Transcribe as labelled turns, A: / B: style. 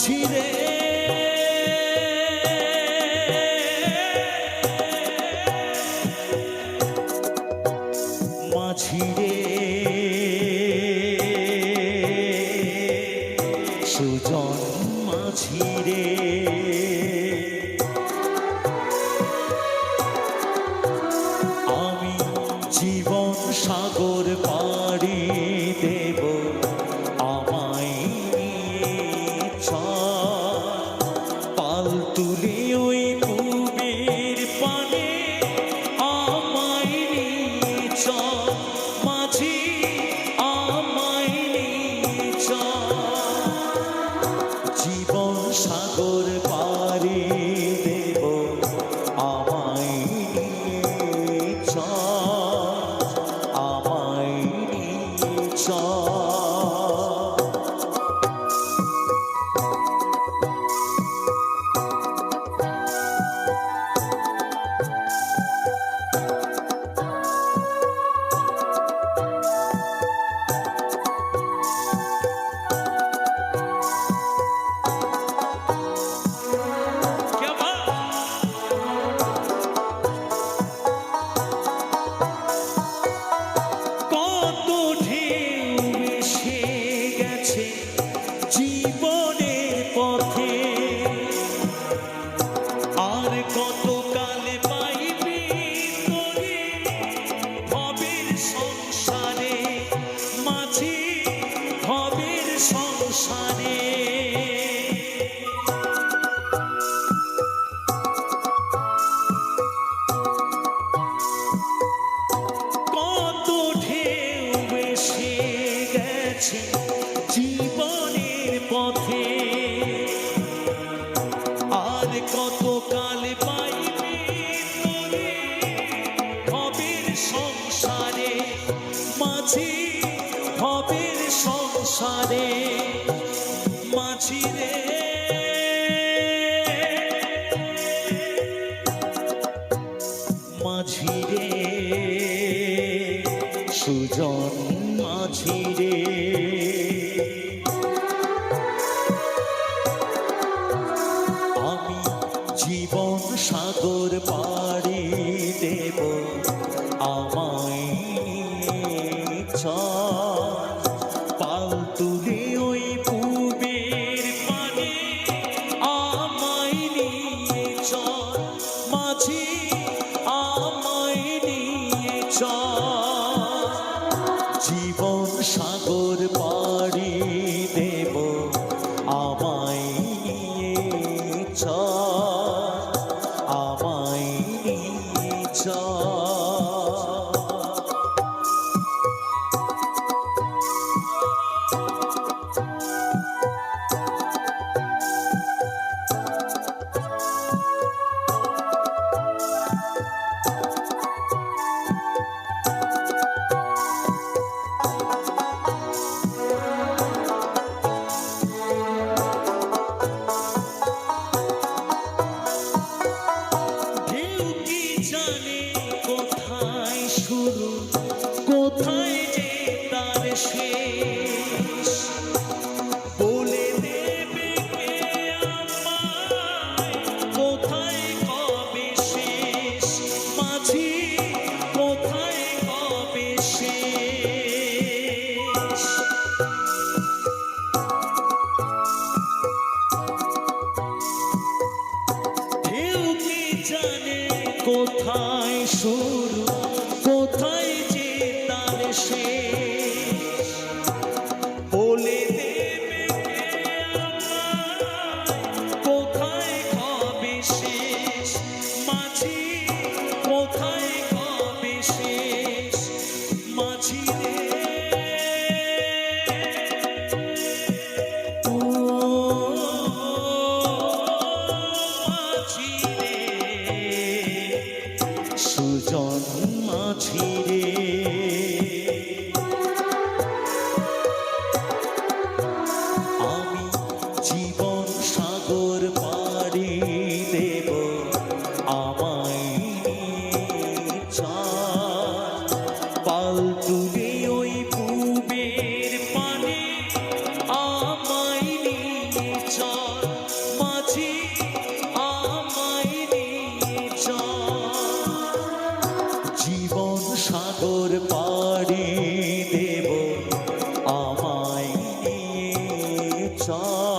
A: মাঝি রে মাঝি রে সুজন মাঝি রে আমি জীবন সাগর পাড়ি দেব আমায় নিয়ে চল পাল তুলে ওই পুবের পানে আমায় নিয়ে চল মাঝি আমায় নিয়ে চল জীবন সাগর পাড়ি দেব আমায় নিয়ে চল আমায় নিয়ে চল জীবনের পথে আর কত কাল পাইবি তোরে ভবের সংসারে মাঝি ভবের সংসারে কত ঢেউ এসে গেছে জীবনের পথে আর কত কাল পাইবি তোরে ভবের সংসারে মাঝি ভবের সংসারে মাঝি রে মাঝি রে সুজন মাঝি রে জীবন সাগর পাড়ি দেব আমায় নিয়ে চল পাল তুলে ওই পুবের পানে আমায় নিয়ে চল মাঝি আমায় নিয়ে চল জীবন সাগর পাড়ি দেব আমায় নিয়ে চল আমায় নিয়ে চল কোথায় যে তার শেষ বলে চল